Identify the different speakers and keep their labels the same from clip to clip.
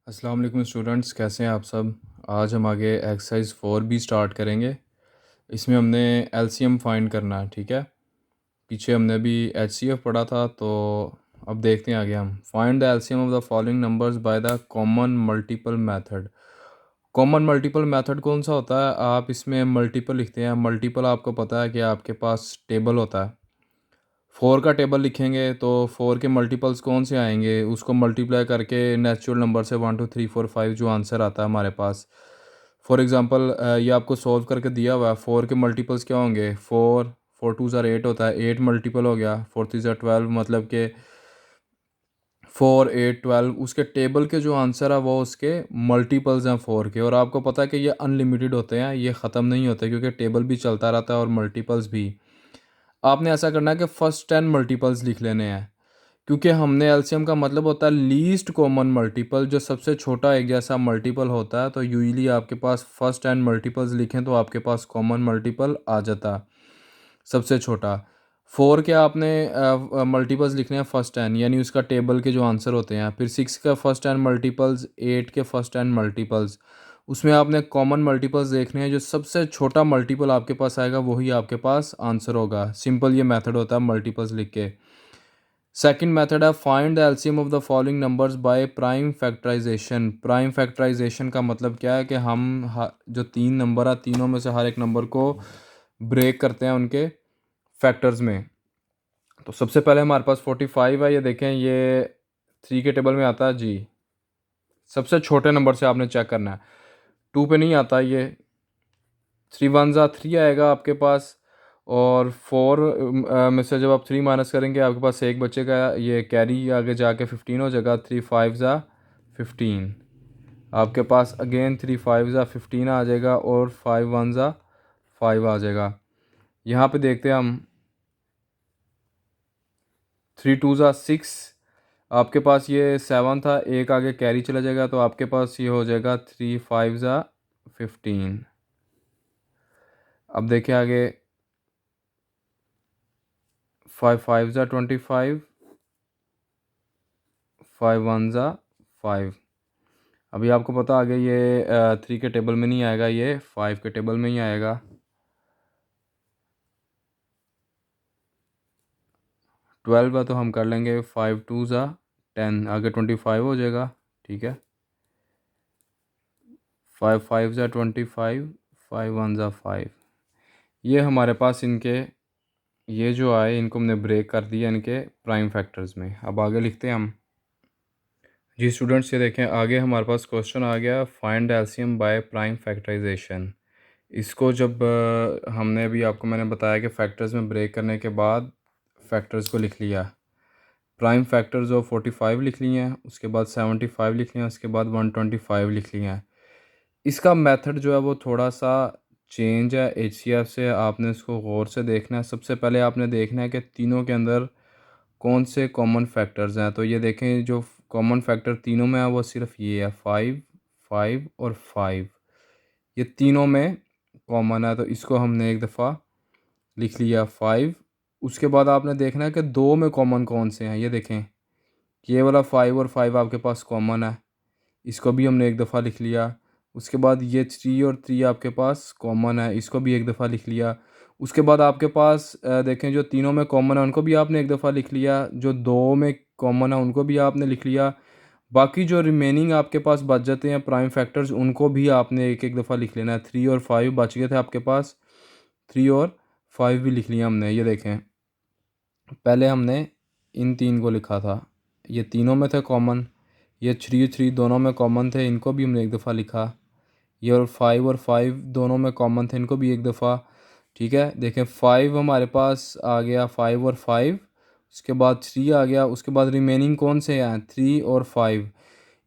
Speaker 1: अस्सलाम वालेकुम स्टूडेंट्स, कैसे हैं आप सब। आज हम आगे एक्सरसाइज 4 भी स्टार्ट करेंगे। इसमें हमने एलसीएम फाइंड करना है, ठीक है। पीछे हमने भी एचसीएफ पढ़ा था, तो अब देखते हैं आगे हम find the LCM of the following numbers by the common multiple method. Common multiple method कौन सा होता है? आप इसमें मल्टीपल लिखते हैं। मल्टीपल आपको पता है कि आपके पास टेबल होता है। 4 का टेबल लिखेंगे तो 4 के मल्टीपल्स कौन से आएंगे, उसको मल्टीप्लाई करके नेचुरल नंबर से 1 2 3 4 5 जो आंसर आता है हमारे पास। फॉर एग्जांपल ये आपको सॉल्व करके दिया हुआ है। 4 के मल्टीपल्स क्या होंगे? 4 4 2 ज़ार 8 होता है, 8 मल्टीपल हो गया। 4 3 ज़ार 12, मतलब कि 4 8 12 उसके टेबल के जो आंसर है वो उसके मल्टीपल्स हैं 4 के। और आपको पता है कि ये अनलिमिटेड होते हैं, ये ख़त्म नहीं होते, क्योंकि टेबल भी चलता रहता है और मल्टीपल्स भी। आपने ऐसा करना है कि फर्स्ट 10 मल्टीपल्स लिख लेने हैं, क्योंकि हमने एलसीएम का मतलब होता है लीस्ट कॉमन मल्टीपल, जो सबसे छोटा एक जैसा मल्टीपल होता है। तो यूजुअली आपके पास फर्स्ट 10 मल्टीपल्स लिखें तो आपके पास कॉमन मल्टीपल आ जाता सबसे छोटा। 4 के आपने मल्टीपल्स लिखने हैं फर्स्ट 10, यानी उसका टेबल के जो आंसर होते हैं। फिर 6 का फर्स्ट 10 मल्टीपल्स, 8 के फर्स्ट 10 मल्टीपल्स। उसमें आपने कॉमन मल्टीपल्स देखने हैं, जो सबसे छोटा मल्टीपल आपके पास आएगा वही आपके पास आंसर होगा। सिंपल ये मेथड होता है मल्टीपल्स लिख के। सेकंड मेथड है find the LCM of the following numbers by prime factorisation. Prime factorisation का मतलब क्या है कि हम जो तीन नंबर है, तीनों में से हर एक नंबर को ब्रेक करते हैं उनके फैक्टर्स में। तो सबसे पहले हमारे पास 45 है, ये देखें, ये 3 के टेबल में आता है जी। सबसे छोटे नंबर से आपने चेक करना है, 2 पे नहीं आता ये। 3 1 ज़ा 3 आएगा आपके पास, और 4 में से जब आप 3 माइनस करेंगे आपके पास एक बचेगा, ये कैरी आगे जाके 15 हो जाएगा। 3 5 ज़ा 15 आपके पास अगेन 3 5 ज़ा 15 आ जाएगा, और 5 1 ज़ा 5 आ जाएगा। यहाँ पे देखते हैं हम, 3 2 ज़ा 6 आपके पास ये 7 था, एक आगे कैरी चला जाएगा, तो आपके पास ये हो जाएगा 3 5 ज़ा 15। अब देखिए आगे, 5 5 ज़ा 25, 5 1 ज़ा 5। अभी आपको पता आ गया ये 3 के टेबल में नहीं आएगा, ये 5 के टेबल में ही आएगा। 12 है तो हम कर लेंगे 5 2 ज़ा 10, आगे 25 हो जाएगा, ठीक है। 5 5 ज़ा 25, 5 1 ज़ा 5। ये हमारे पास इनके ये जो आए इनको हमने ब्रेक कर दिया इनके प्राइम फैक्टर्स में। अब आगे लिखते हैं हम। जी स्टूडेंट्स, ये देखें आगे हमारे पास क्वेश्चन आ गया, find LCM by prime factorisation. इसको जब हमने अभी आपको मैंने बताया कि फैक्टर्स में ब्रेक करने के बाद फैक्टर्स को लिख लिया। प्राइम फैक्टर्स ऑफ 45 लिख लिए हैं, उसके बाद 75 लिख लिया, उसके बाद 125 लिख लिया है। इसका मेथड जो है वो थोड़ा सा चेंज है एचसीएफ से, आपने इसको गौर से देखना है। सबसे पहले आपने देखना है कि तीनों के अंदर कौन से कॉमन फैक्टर्स हैं। तो ये देखें, जो कॉमन फैक्टर तीनों में है वो सिर्फ ये है, 5 5 और 5। ये तीनों में कॉमन है, तो इसको हमने एक दफ़ा लिख लिया 5। उसके बाद आपने देखना है कि दो में कॉमन कौन से हैं। ये देखें, ये वाला 5 और 5 आपके पास कॉमन है, इसको भी हमने एक दफ़ा लिख लिया। उसके बाद ये 3 और 3 आपके पास कॉमन है, इसको भी एक दफ़ा लिख लिया। उसके बाद आपके पास देखें, जो तीनों में कॉमन है उनको भी आपने एक दफ़ा लिख लिया, जो दो में कॉमन है उनको भी आपने लिख लिया। बाकी जो रिमेनिंग आपके पास बच जाते हैं प्राइम फैक्टर्स, उनको भी आपने एक एक दफ़ा लिख लेना है। 3 और 5 बच गए थे आपके पास, 3 और 5 भी लिख लिया हमने। ये देखें, पहले हमने इन तीन को लिखा था, ये तीनों में थे कॉमन। ये 3 3 दोनों में कॉमन थे, इनको भी हमने एक दफ़ा लिखा। ये और 5 दोनों में कॉमन थे, इनको भी एक दफ़ा। ठीक है, देखें 5 हमारे पास आ गया, 5 और 5। उसके बाद 3 आ गया, उसके बाद रिमेनिंग कौन से हैं? 3 और 5।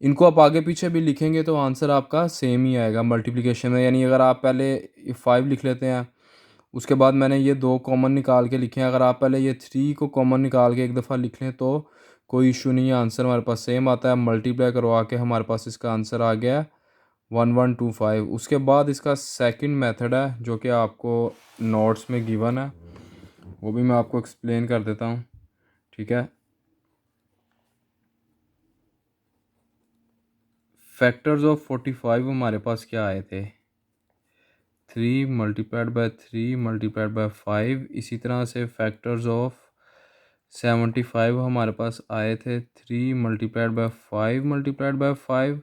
Speaker 1: इनको आप आगे पीछे भी लिखेंगे तो आंसर आपका सेम ही आएगा मल्टीप्लिकेशन में। यानी अगर आप पहले 5 लिख लेते हैं, उसके बाद मैंने ये दो कॉमन निकाल के लिखे हैं, अगर आप पहले ये 3 को कॉमन निकाल के एक दफ़ा लिख लें तो कोई इशू नहीं है, आंसर हमारे पास सेम आता है। मल्टीप्लाई करवा के हमारे पास इसका आंसर आ गया 1125। उसके बाद इसका सेकंड मेथड है जो कि आपको नोट्स में गिवन है, वो भी मैं आपको एक्सप्लेन कर देता हूँ, ठीक है। फैक्टर्स ऑफ 45 हमारे पास क्या आए थे, 3 मल्टीप्लाइड बाय 3 मल्टीप्लाइड बाय 5। इसी तरह से फैक्टर्स ऑफ 75 हमारे पास आए थे 3 मल्टीप्लाइड बाय 5 मल्टीप्लाइड बाय 5।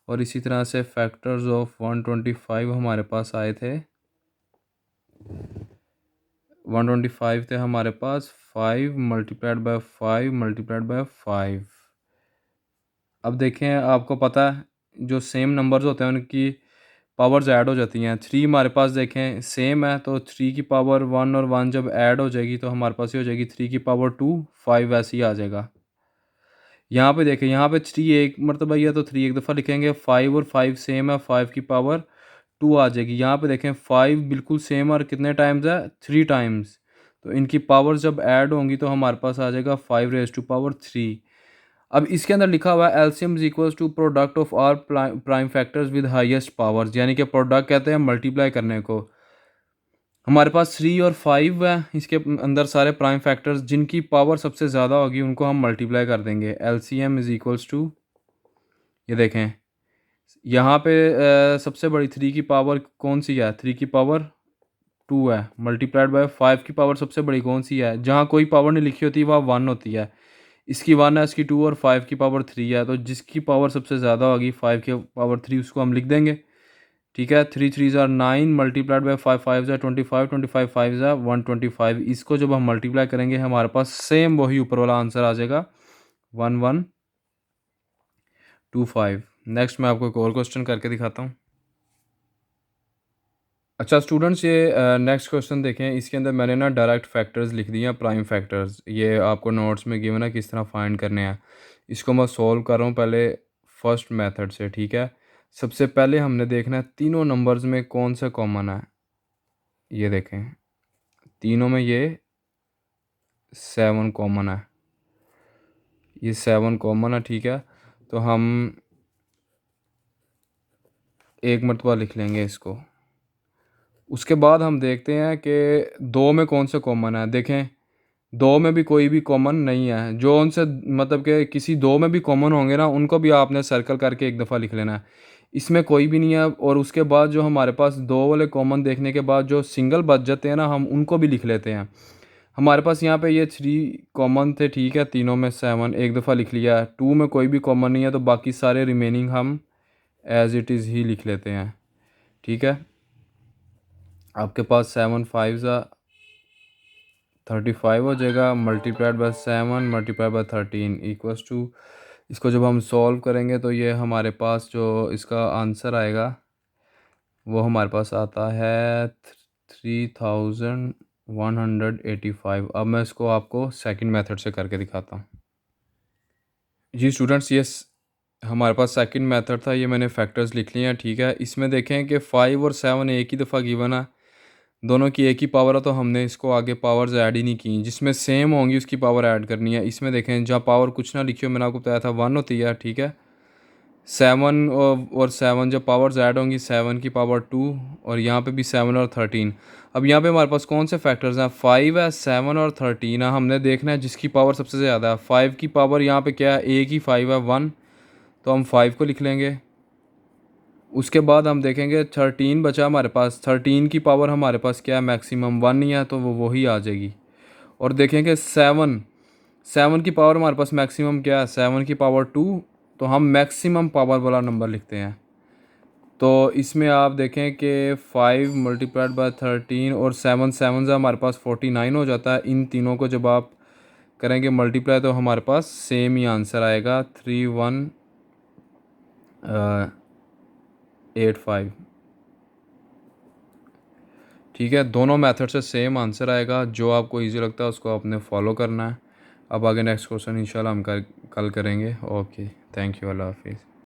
Speaker 1: और इसी तरह से फैक्टर्स ऑफ 125 हमारे पास आए थे, 125 थे हमारे पास 5 मल्टीप्लाइड बाय 5 मल्टीप्लाइड बाय 5। अब देखें, आपको पता है जो सेम नंबर्स होते हैं उनकी पावर्स ऐड हो जाती हैं। 3 हमारे पास देखें सेम है, तो 3 की पावर 1 और 1 जब ऐड हो जाएगी तो हमारे पास ये हो जाएगी 3 की पावर 2, 5 ऐसे ही आ जाएगा। यहाँ पे देखें, यहाँ पे 3 एक मरतबा ही है तो 3 एक दफ़ा लिखेंगे, 5 और 5 सेम है, 5 की पावर 2 आ जाएगी। यहाँ पे देखें 5 बिल्कुल सेम और कितने टाइम्स है, 3 टाइम्स। तो इनकी पावर जब ऐड होंगी तो हमारे पास आ जाएगा 5 रेज़ टू पावर 3। अब इसके अंदर लिखा हुआ है LCM is equals to product of our prime factors with highest powers, यानी कि प्रोडक्ट कहते हैं मल्टीप्लाई करने को। हमारे पास 3 और 5 है, इसके अंदर सारे प्राइम फैक्टर्स जिनकी पावर सबसे ज़्यादा होगी उनको हम मल्टीप्लाई कर देंगे। एलसीएम इज इक्वल्स टू, ये देखें यहाँ पे सबसे बड़ी 3 की पावर कौन सी है, 3 की पावर 2 है, मल्टीप्लाइड बाय 5 की पावर सबसे बड़ी कौन सी है, जहाँ कोई पावर नहीं लिखी होती वहाँ 1 होती है। इसकी 1 है, इसकी 2 और 5 की पावर 3 है, तो जिसकी पावर सबसे ज़्यादा होगी 5 की पावर 3 उसको हम लिख देंगे। ठीक है, 3 3 ज़ार 9 मल्टीप्लाइड बाय 5 5 ज़ार 25 25 5 ज़ार 125। इसको जब हम मल्टीप्लाई करेंगे हमारे पास सेम वही ऊपर वाला आंसर आ जाएगा 1125। नेक्स्ट मैं आपको एक और क्वेश्चन करके दिखाता हूँ। अच्छा स्टूडेंट्स, ये नेक्स्ट क्वेश्चन देखें। इसके अंदर मैंने ना डायरेक्ट फैक्टर्स लिख दिए हैं, प्राइम फैक्टर्स। ये आपको नोट्स में गिवन है किस तरह फाइंड करने हैं। इसको मैं सॉल्व कर रहा हूँ पहले फर्स्ट मेथड से। ठीक है, सबसे पहले हमने देखना है तीनों नंबर्स में कौन सा कॉमन है। ये देखें, तीनों में ये 7 कॉमन है, ये 7 कॉमन है। ठीक है, तो हम एक मरतबा लिख लेंगे इसको। उसके बाद हम देखते हैं कि 2 में कौन सा कॉमन है। देखें, 2 में भी कोई भी कॉमन नहीं है। जो उनसे मतलब कि किसी 2 में भी कॉमन होंगे ना, उनको भी आपने सर्कल करके एक दफ़ा लिख लेना है। इसमें कोई भी नहीं है। और उसके बाद जो हमारे पास 2 वाले कॉमन देखने के बाद जो सिंगल बच जाते हैं ना, हम उनको भी लिख लेते हैं। हमारे पास यहाँ पे ये 3 कॉमन थे। ठीक है, तीनों में 7 एक दफ़ा लिख लिया है। 2 में कोई भी कॉमन नहीं है, तो बाकी सारे रिमेनिंग हम एज़ इट इज़ ही लिख लेते हैं। ठीक है, आपके पास 7 5 35 हो जाएगा, multiplied by 7 multiplied by 13 equals to, इसको जब हम सॉल्व करेंगे तो ये हमारे पास जो इसका आंसर आएगा वो हमारे पास आता है 3185। अब मैं इसको आपको सेकंड मेथड से करके दिखाता हूँ। जी स्टूडेंट्स, ये हमारे पास सेकंड मेथड था। ये मैंने फैक्टर्स लिख लिए हैं। ठीक है, इसमें देखें कि 5 और 7 एक ही दफ़ा गिवन है, दोनों की एक ही पावर है, तो हमने इसको आगे पावर्स ऐड ही नहीं की। जिसमें सेम होंगी उसकी पावर ऐड करनी है। इसमें देखें, जहाँ पावर कुछ ना लिखी हो, मैंने आपको बताया था 1 होती है। ठीक है, 7 और 7 जब पावर्स ऐड होंगी 7 की पावर 2, और यहाँ पे भी 7 और 13। अब यहाँ पे हमारे पास कौन से फैक्टर्स हैं, 5 है, 7 और 13 है। हमने देखना है जिसकी पावर सबसे ज़्यादा है। 5 की पावर यहाँ पे क्या है, एक ही 5 है, 1, तो हम 5 को लिख लेंगे। उसके बाद हम देखेंगे 13 बचा हमारे पास। 13 की पावर हमारे पास क्या है, मैक्सिमम 1 ही है, तो वो वही आ जाएगी। और देखेंगे 7 की पावर हमारे पास मैक्सिमम क्या है, 7 की पावर 2, तो हम मैक्सिमम पावर वाला नंबर लिखते हैं। तो इसमें आप देखें कि 5 मल्टीप्लाइड बाय 13 और 7 7 से हमारे पास 49 हो जाता है। इन तीनों को जब आप करेंगे मल्टीप्लाई तो हमारे पास सेम ही आंसर आएगा 3185। ठीक है, दोनों मेथड से सेम आंसर आएगा। जो आपको इजी लगता है उसको आपने फॉलो करना है। अब आगे नेक्स्ट क्वेश्चन इंशाल्लाह हम कल करेंगे। ओके, थैंक यू, अल्लाह हाफिज़।